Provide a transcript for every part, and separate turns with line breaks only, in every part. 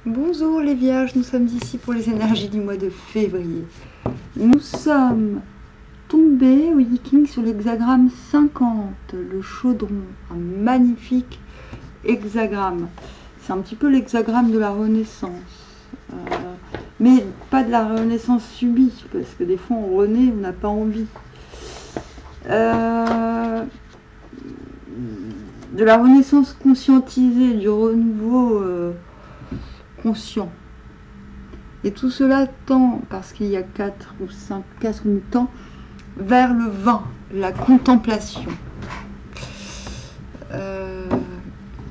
Bonjour les vierges, nous sommes ici pour les énergies du mois de février. Nous sommes tombés au Yiking sur l'hexagramme 50, le chaudron, un magnifique hexagramme. C'est un petit peu l'hexagramme de la Renaissance, mais pas de la Renaissance subie, parce que des fois on renaît, on n'a pas envie. De la Renaissance conscientisée, du renouveau conscient. Et tout cela tend, parce qu'il y a 4 ou 5 temps, vers le vin, la contemplation,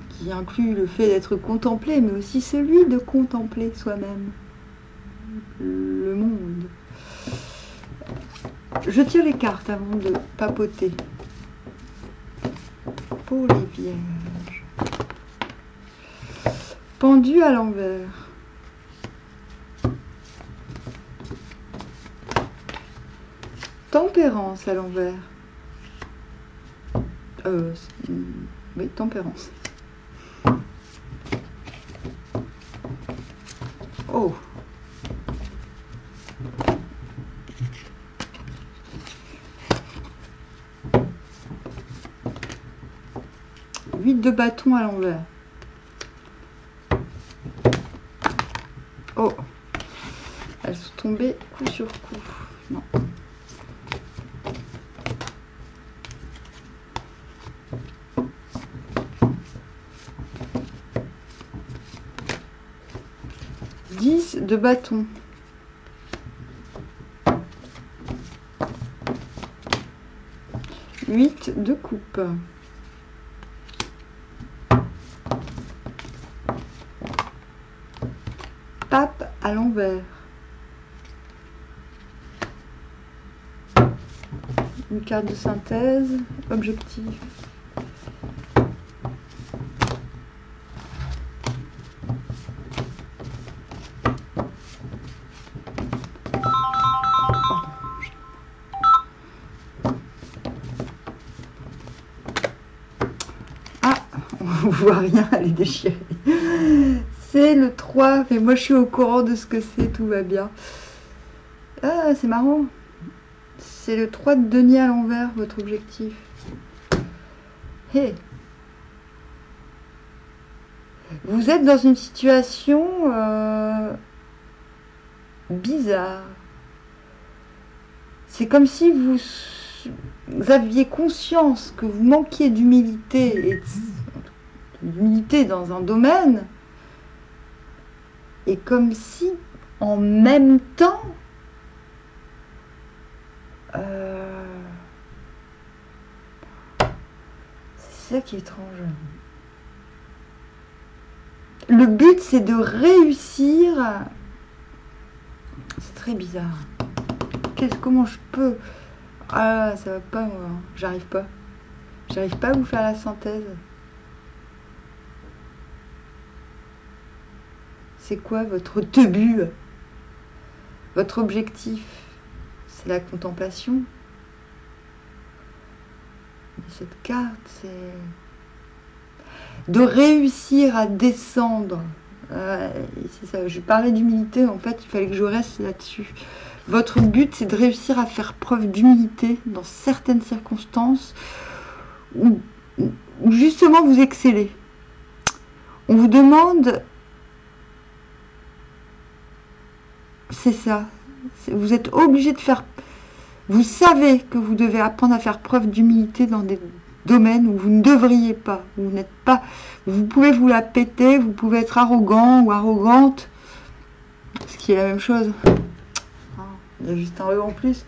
qui inclut le fait d'être contemplé, mais aussi celui de contempler soi-même, le monde. Je tire les cartes avant de papoter. Pour les vierges. Pendu à l'envers. Tempérance à l'envers. Oui, tempérance. Oh. Huit de bâton à l'envers. Oh. Elles sont tombées coup sur coup. Non. De bâton. Huit de coupe. Pape à l'envers. Une carte de synthèse. Objectif. On voit rien, elle est déchirée. C'est le 3, mais moi je suis au courant de ce que c'est, tout va bien. Ah, c'est marrant. C'est le 3 de denier à l'envers, votre objectif. Hey. Vous êtes dans une situation bizarre. C'est comme si vous aviez conscience que vous manquiez d'humilité dans un domaine, et comme si en même temps c'est ça qui est étrange. Le but c'est de réussir. C'est très bizarre. Comment je peux... Ah, ça va pas, moi. J'arrive pas à vous faire la synthèse. C'est quoi votre début? Votre objectif? C'est la contemplation. Et cette carte, c'est de réussir à descendre. C'est ça. Je parlais d'humilité, en fait, il fallait que je reste là-dessus. Votre but, c'est de réussir à faire preuve d'humilité dans certaines circonstances où justement vous excellez. On vous demande... C'est ça. Vous êtes obligé de faire... Vous savez que vous devez apprendre à faire preuve d'humilité dans des domaines où vous ne devriez pas. Vous n'êtes pas... Vous pouvez vous la péter, vous pouvez être arrogant ou arrogante, ce qui est la même chose. Il y a juste un E en plus.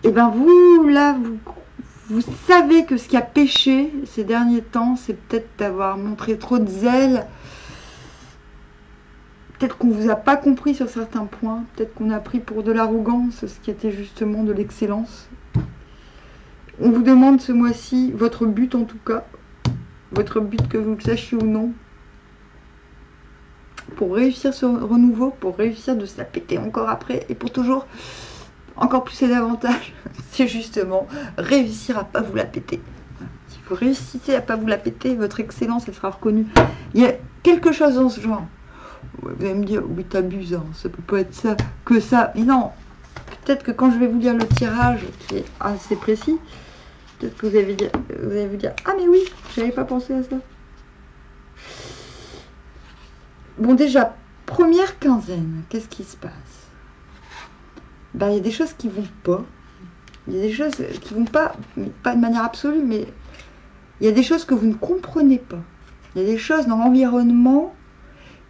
Et bien vous, là, vous savez que ce qui a péché ces derniers temps, c'est peut-être d'avoir montré trop de zèle. Peut-être qu'on ne vous a pas compris sur certains points. Peut-être qu'on a pris pour de l'arrogance ce qui était justement de l'excellence. On vous demande ce mois-ci, votre but en tout cas, votre but que vous le sachiez ou non, pour réussir ce renouveau, pour réussir de se la péter encore après et pour toujours encore plus et davantage, c'est justement réussir à pas vous la péter. Si vous réussissez à pas vous la péter, votre excellence elle sera reconnue. Il y a quelque chose dans ce genre. Vous allez me dire, oui, t'abuses, hein, ça peut pas être ça, que ça. Mais non, peut-être que quand je vais vous lire le tirage, qui est assez précis, peut-être que vous allez vous dire, ah mais oui, j'avais pas pensé à ça. Bon, déjà, première quinzaine, qu'est-ce qui se passe? Ben, il y a des choses qui vont pas. Il y a des choses qui vont pas de manière absolue, mais il y a des choses que vous ne comprenez pas. Il y a des choses dans l'environnement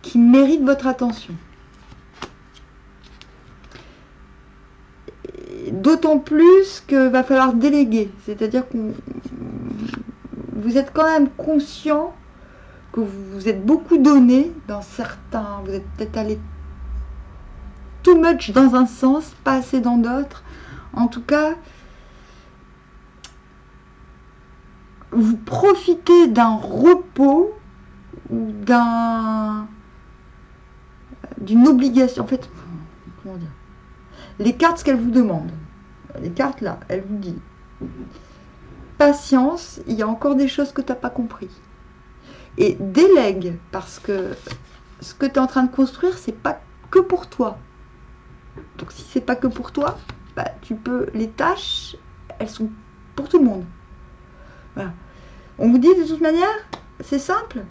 qui méritent votre attention. D'autant plus que va falloir déléguer. C'est-à-dire que vous êtes quand même conscient que vous êtes beaucoup donné dans certains. Vous êtes peut-être allé too much dans un sens, pas assez dans d'autres. En tout cas, vous profitez d'un repos ou d'une obligation. En fait, comment dire, les cartes, ce qu'elles vous demandent, les cartes là, elles vous disent patience, il y a encore des choses que tu n'as pas compris. Et délègue, parce que ce que tu es en train de construire, c'est pas que pour toi. Donc si c'est pas que pour toi, bah, tu peux, les tâches, elles sont pour tout le monde. Voilà. On vous dit de toute manière, c'est simple.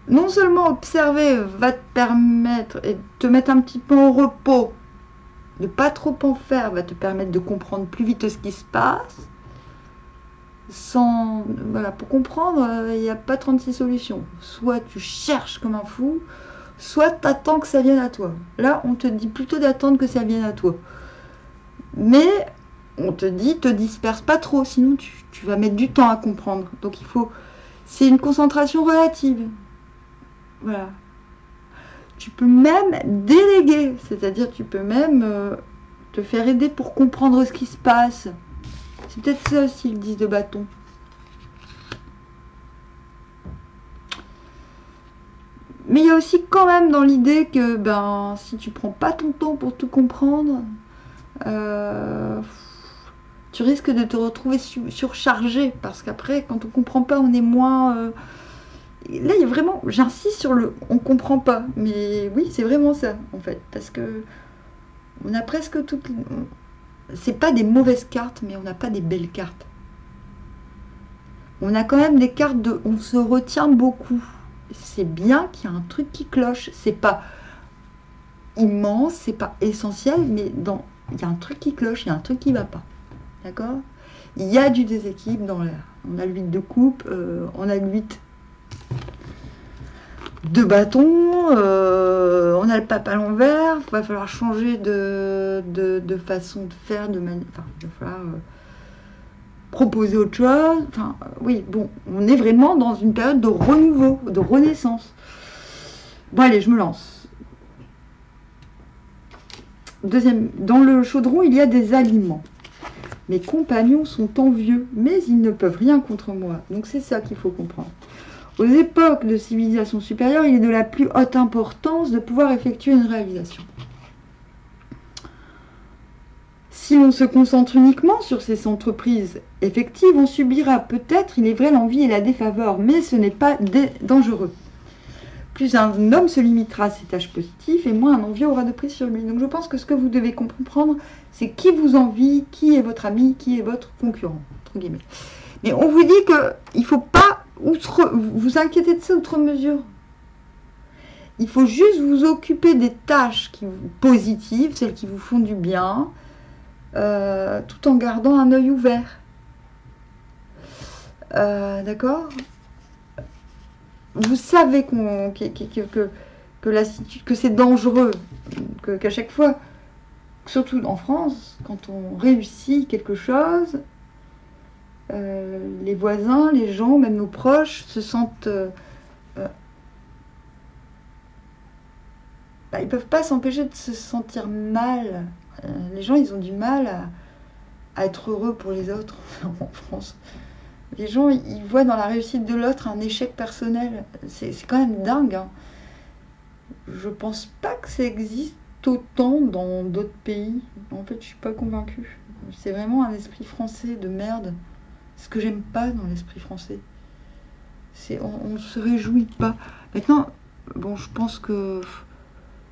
Non seulement observer va te permettre et te mettre un petit peu en repos, de pas trop en faire, va te permettre de comprendre plus vite ce qui se passe. Voilà, pour comprendre, il n'y a pas 36 solutions. Soit tu cherches comme un fou, soit tu attends que ça vienne à toi. Là, on te dit plutôt d'attendre que ça vienne à toi. Mais on te dit, te disperse pas trop, sinon tu vas mettre du temps à comprendre. Donc il faut, c'est une concentration relative. Voilà. Tu peux même déléguer, c'est-à-dire tu peux même te faire aider pour comprendre ce qui se passe. C'est peut-être ça aussi le 10 de bâton. Mais il y a aussi quand même dans l'idée que ben, si tu prends pas ton temps pour tout comprendre, tu risques de te retrouver surchargé. Parce qu'après, quand on comprend pas, on est moins... Là, il y a vraiment... J'insiste sur le... On comprend pas. Mais oui, c'est vraiment ça, en fait. Parce que on a presque toutes... C'est pas des mauvaises cartes, mais on n'a pas des belles cartes. On a quand même des cartes de... On se retient beaucoup. C'est bien qu'il y a un truc qui cloche. C'est pas immense, c'est pas essentiel, mais il y a un truc qui cloche, il y a un truc qui va pas. D'accord? Il y a du déséquilibre dans l'air. On a le 8 de coupe, on a le 8 de bâton, on a le pape à l'envers, il va falloir changer de façon de faire, de manière... Enfin, il va falloir proposer autre chose. Enfin, oui, bon, on est vraiment dans une période de renouveau, de renaissance. Bon, allez, je me lance. Deuxième, dans le chaudron, il y a des aliments. Mes compagnons sont envieux, mais ils ne peuvent rien contre moi. Donc c'est ça qu'il faut comprendre. Aux époques de civilisation supérieure, il est de la plus haute importance de pouvoir effectuer une réalisation. Si on se concentre uniquement sur ces entreprises effectives, on subira peut-être, il est vrai, l'envie et la défaveur, mais ce n'est pas dangereux. Plus un homme se limitera à ses tâches positives, et moins un envieux aura de prise sur lui. Donc je pense que ce que vous devez comprendre, c'est qui vous envie, qui est votre ami, qui est votre concurrent, entre guillemets. Mais on vous dit qu'il ne faut pas vous inquiéter de ça outre mesure. Il faut juste vous occuper des tâches positives, celles qui vous font du bien, tout en gardant un œil ouvert. D'accord ? Vous savez que c'est dangereux, qu'à chaque fois, surtout en France, quand on réussit quelque chose, les voisins, les gens, même nos proches, se sentent... ils ne peuvent pas s'empêcher de se sentir mal. Les gens, ils ont du mal à être heureux pour les autres en France. Les gens, ils voient dans la réussite de l'autre un échec personnel. C'est quand même dingue. Hein. Je pense pas que ça existe autant dans d'autres pays. En fait, je suis pas convaincue. C'est vraiment un esprit français de merde. Ce que j'aime pas dans l'esprit français. On ne se réjouit pas. Maintenant, bon, je pense que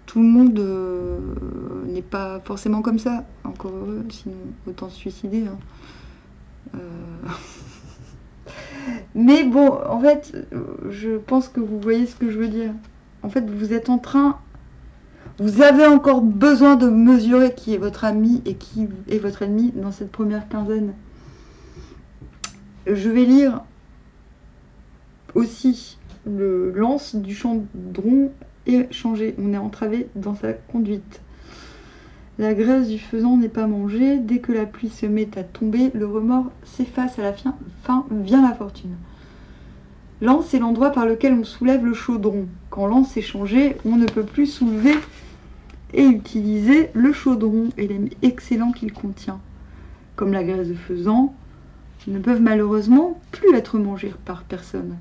tout le monde n'est pas forcément comme ça. Encore heureux, sinon autant se suicider. Hein. Mais bon, en fait, je pense que vous voyez ce que je veux dire. En fait, vous êtes en train... Vous avez encore besoin de mesurer qui est votre ami et qui est votre ennemi dans cette première quinzaine. Je vais lire aussi le lance du chaudron est changé. On est entravé dans sa conduite. La graisse du faisan n'est pas mangée. Dès que la pluie se met à tomber, le remords s'efface. À la fin vient la fortune. L'anse est l'endroit par lequel on soulève le chaudron. Quand l'anse est changée, on ne peut plus soulever et utiliser le chaudron et les excellents qu'il contient. Comme la graisse de faisan, ne peuvent malheureusement plus être mangés par personne.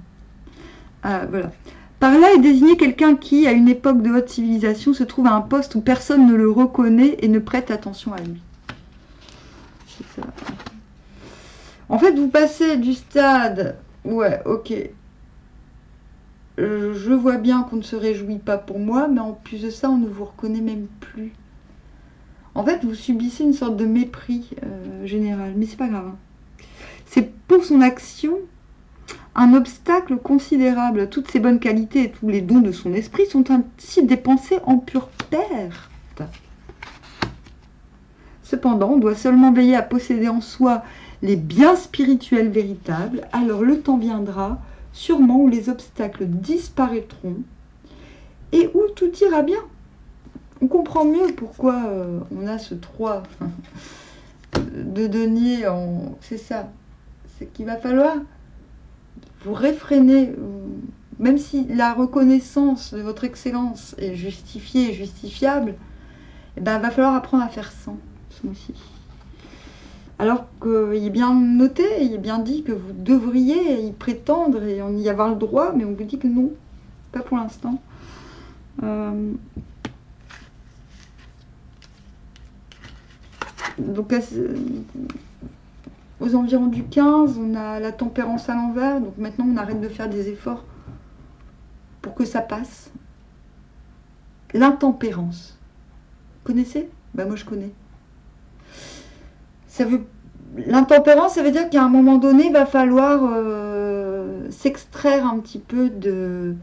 Voilà. Par là est désigné quelqu'un qui, à une époque de haute civilisation, se trouve à un poste où personne ne le reconnaît et ne prête attention à lui. C'est ça. En fait, vous passez du stade... Ouais, ok. Je vois bien qu'on ne se réjouit pas pour moi, mais en plus de ça, on ne vous reconnaît même plus. En fait, vous subissez une sorte de mépris général, mais c'est pas grave. Hein. C'est pour son action un obstacle considérable. Toutes ses bonnes qualités et tous les dons de son esprit sont ainsi dépensés en pure perte. Cependant, on doit seulement veiller à posséder en soi les biens spirituels véritables. Alors le temps viendra, sûrement, où les obstacles disparaîtront et où tout ira bien. On comprend mieux pourquoi on a ce 3 de denier en... C'est ça. C'est qu'il va falloir vous réfréner, même si la reconnaissance de votre excellence est justifiée et justifiable, eh ben, il va falloir apprendre à faire sans ce mois-ci. Alors qu'il est bien noté, il est bien dit que vous devriez y prétendre et y avoir le droit, mais on vous dit que non, pas pour l'instant. Donc aux environs du 15, on a la tempérance à l'envers, donc maintenant on arrête de faire des efforts pour que ça passe. L'intempérance. Vous connaissez? Ben moi je connais. L'intempérance, ça veut dire qu'à un moment donné, il va falloir s'extraire un petit peu de...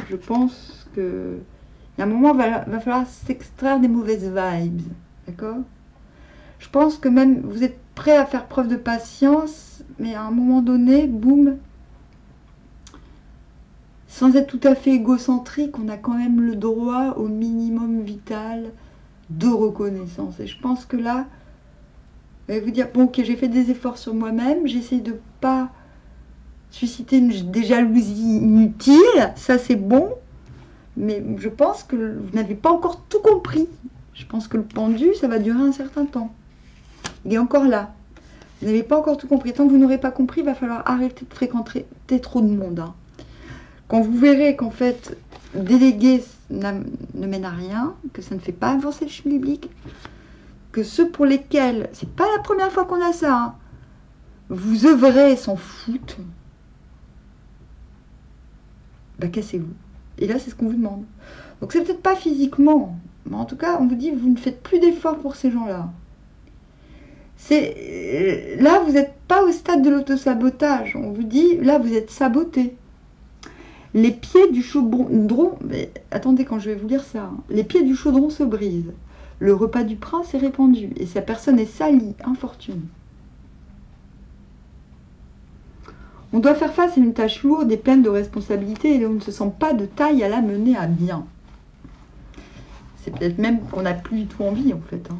Je pense que... Il y a un moment, il va falloir s'extraire des mauvaises vibes. D'accord? Je pense que même vous êtes prêt à faire preuve de patience, mais à un moment donné, boum, sans être tout à fait égocentrique, on a quand même le droit au minimum vital de reconnaissance. Et je pense que là, vous allez vous dire, bon ok, j'ai fait des efforts sur moi-même, j'essaie de ne pas susciter des jalousies inutiles, ça c'est bon, mais je pense que vous n'avez pas encore tout compris. Je pense que le pendu, ça va durer un certain temps. Il est encore là. Vous n'avez pas encore tout compris. Tant que vous n'aurez pas compris, il va falloir arrêter de fréquenter trop de monde. Hein. Quand vous verrez qu'en fait, déléguer ne mène à rien, que ça ne fait pas avancer le schmilblick, que ceux pour lesquels, c'est pas la première fois qu'on a ça, hein, vous œuvrez et s'en foutent, bah cassez-vous. Et là, c'est ce qu'on vous demande. Donc c'est peut-être pas physiquement, mais en tout cas, on vous dit, vous ne faites plus d'efforts pour ces gens-là. Là, vous n'êtes pas au stade de l'autosabotage. On vous dit, là, vous êtes saboté. Les pieds du chaudron... Mais attendez, quand je vais vous lire ça. Hein, les pieds du chaudron se brisent. Le repas du prince est répandu. Et sa personne est salie, infortune. On doit faire face à une tâche lourde et pleine de responsabilités et on ne se sent pas de taille à la mener à bien. C'est peut-être même qu'on n'a plus du tout envie, en fait. Hein.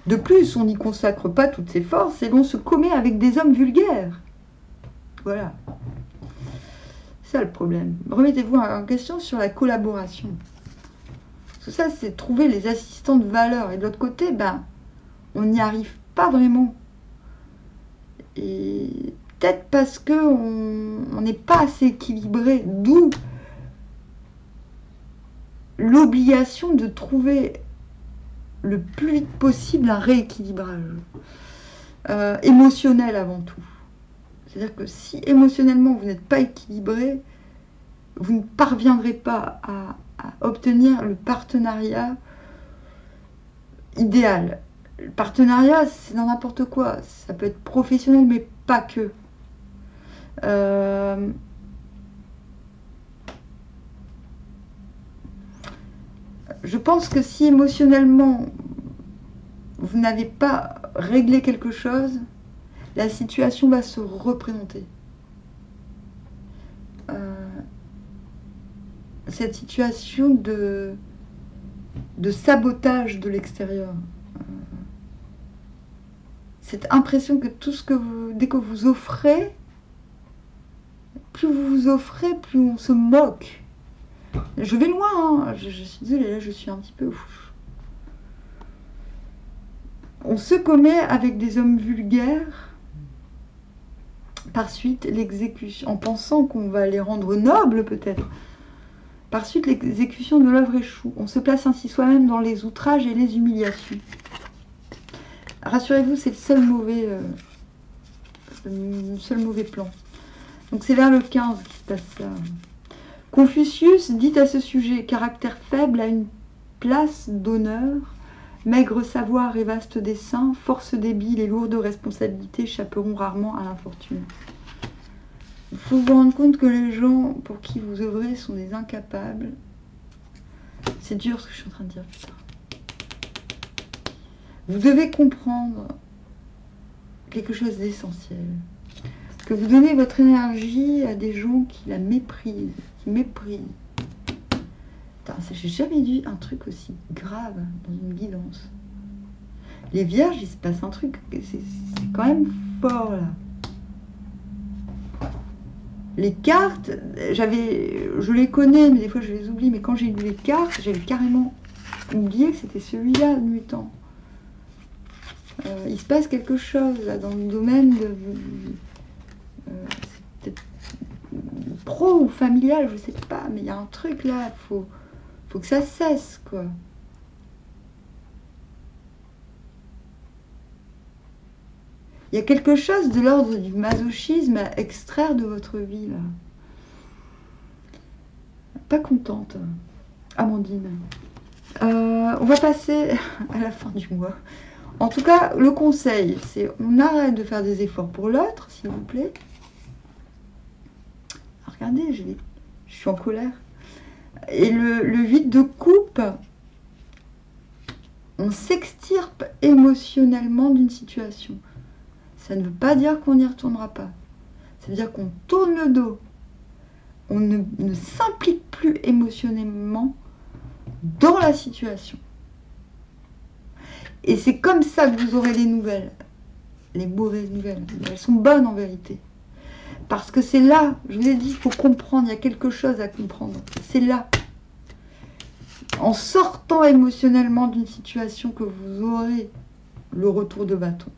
De plus, on n'y consacre pas toutes ses forces et l'on se commet avec des hommes vulgaires. Voilà. C'est ça le problème. Remettez-vous en question sur la collaboration. Parce que ça, c'est trouver les assistants de valeur. Et de l'autre côté, ben, on n'y arrive pas vraiment. Et peut-être parce qu'on n'est pas assez équilibré. D'où l'obligation de trouver le plus vite possible un rééquilibrage émotionnel avant tout. C'est-à-dire que si émotionnellement vous n'êtes pas équilibré, vous ne parviendrez pas à obtenir le partenariat idéal. Le partenariat, c'est dans n'importe quoi. Ça peut être professionnel, mais pas que. Je pense que si émotionnellement, vous n'avez pas réglé quelque chose, la situation va se représenter. Cette situation de sabotage de l'extérieur. Cette impression que tout ce que vous, dès que vous offrez, plus vous vous offrez, plus on se moque. Je vais loin, hein. Je suis désolée, là je suis un petit peu... On se commet avec des hommes vulgaires, par suite l'exécution, en pensant qu'on va les rendre nobles peut-être. Par suite l'exécution de l'œuvre échoue. On se place ainsi soi-même dans les outrages et les humiliations. Rassurez-vous, c'est le seul mauvais plan. Donc c'est vers le 15 qui se passe ça. Confucius dit à ce sujet: caractère faible a une place d'honneur, maigre savoir et vaste dessein, force débile et lourde responsabilité échapperont rarement à l'infortune. Il faut vous rendre compte que les gens pour qui vous œuvrez sont des incapables. C'est dur ce que je suis en train de dire, putain. Vous devez comprendre quelque chose d'essentiel. Que vous donnez votre énergie à des gens qui la méprisent, qui méprisent. J'ai jamais vu un truc aussi grave dans une guidance. Les vierges, il se passe un truc, c'est quand même fort là. Les cartes, je les connais, mais des fois je les oublie. Mais quand j'ai lu les cartes, j'avais carrément oublié que c'était celui-là, le mutant. Il se passe quelque chose là dans le domaine de... c'est peut-être pro ou familial, je sais pas, mais il y a un truc là, faut que ça cesse, quoi. Il y a quelque chose de l'ordre du masochisme à extraire de votre vie, là. Pas contente, Amandine. On va passer à la fin du mois. En tout cas, le conseil, c'est on arrête de faire des efforts pour l'autre, s'il vous plaît. Regardez, je suis en colère. Et le 8 de coupe, on s'extirpe émotionnellement d'une situation. Ça ne veut pas dire qu'on n'y retournera pas. Ça veut dire qu'on tourne le dos. On ne s'implique plus émotionnellement dans la situation. Et c'est comme ça que vous aurez les nouvelles. Les mauvaises nouvelles. Elles sont bonnes en vérité. Parce que c'est là, je vous ai dit, il faut comprendre, il y a quelque chose à comprendre. C'est là. En sortant émotionnellement d'une situation que vous aurez le retour de bâton.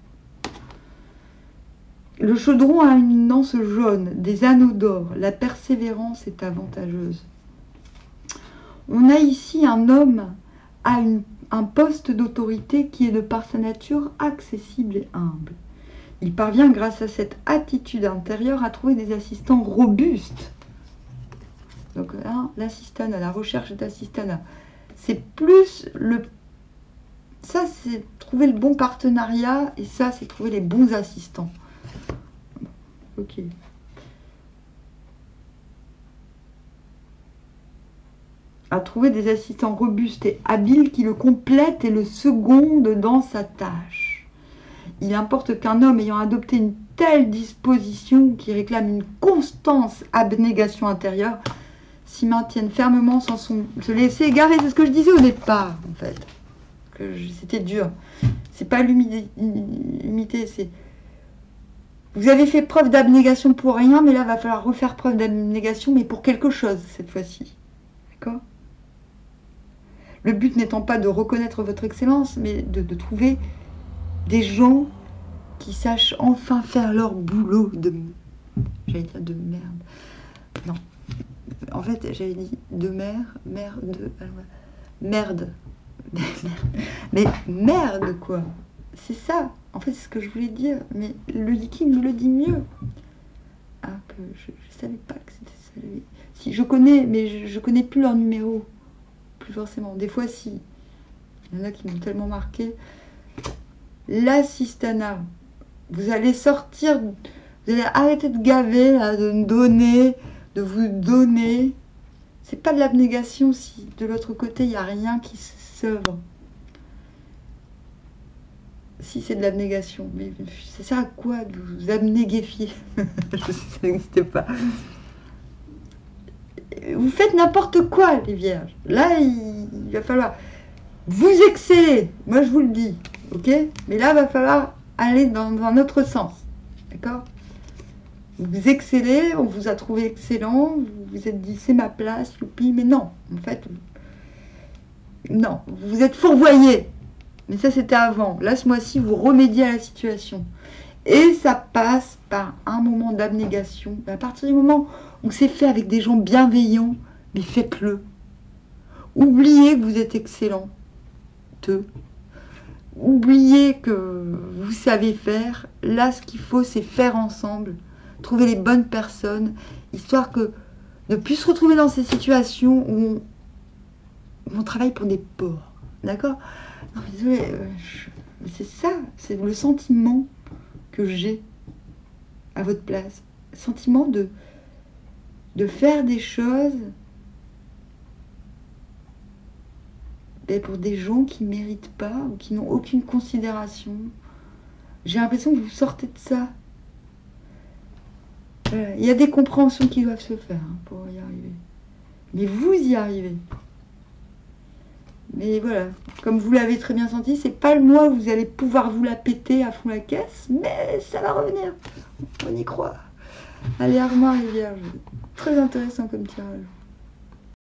Le chaudron a une nance jaune, des anneaux d'or. La persévérance est avantageuse. On a ici un homme à un poste d'autorité qui est de par sa nature accessible et humble. Il parvient grâce à cette attitude intérieure à trouver des assistants robustes. Donc là, l'assistana, la recherche d'assistana, c'est plus le... Ça, c'est trouver le bon partenariat et ça, c'est trouver les bons assistants. Ok. À trouver des assistants robustes et habiles qui le complètent et le secondent dans sa tâche. Il importe qu'un homme ayant adopté une telle disposition qui réclame une constante abnégation intérieure s'y maintienne fermement sans se laisser égarer. C'est ce que je disais au départ, en fait. C'était dur. C'est pas l'humilité, c'est... Vous avez fait preuve d'abnégation pour rien, mais là, il va falloir refaire preuve d'abnégation, mais pour quelque chose, cette fois-ci. D'accord ? Le but n'étant pas de reconnaître votre excellence, mais de trouver des gens qui sachent enfin faire leur boulot de... J'allais dire de merde. Non. En fait, j'avais dit de merde. Mais merde, quoi. C'est ça. En fait, c'est ce que je voulais dire. Mais le Yiking me le dit mieux. Ah, que je savais pas que c'était ça. Si je connais, mais je connais plus leur numéro. Plus forcément. Des fois, si. Il y en a qui m'ont tellement marqué. L'assistanat. Vous allez sortir, vous allez arrêter de gaver, là, de me donner, de vous donner. C'est pas de l'abnégation si de l'autre côté, il n'y a rien qui s'œuvre. Si c'est de l'abnégation. Mais c'est ça à quoi de vous abnéguifier? Je sais, ça n'existe pas. Vous faites n'importe quoi, les vierges. Là, il va falloir vous exceller. Moi, je vous le dis. Ok? Mais là, il va falloir aller dans un autre sens. D'accord? Vous excellez, on vous a trouvé excellent, vous vous êtes dit c'est ma place, youpi, mais non, en fait, non, vous vous êtes fourvoyé. Mais ça, c'était avant. Là, ce mois-ci, vous remédiez à la situation. Et ça passe par un moment d'abnégation. À partir du moment où c'est fait avec des gens bienveillants, mais faites-le. Oubliez que vous êtes excellent. Oubliez que vous savez faire. Là, ce qu'il faut, c'est faire ensemble. Trouver les bonnes personnes, histoire que ne plus se retrouver dans ces situations où on travaille pour des porcs. D'accord? Non, mais désolé, c'est ça, c'est le sentiment que j'ai à votre place. Le sentiment de faire des choses pour des gens qui ne méritent pas ou qui n'ont aucune considération. J'ai l'impression que vous sortez de ça. Il y a des compréhensions qui doivent se faire pour y arriver. Mais vous y arrivez. Mais voilà, comme vous l'avez très bien senti, c'est pas le mois où vous allez pouvoir vous la péter à fond la caisse, mais ça va revenir. On y croit. Allez, armoire et vierge. Très intéressant comme tirage.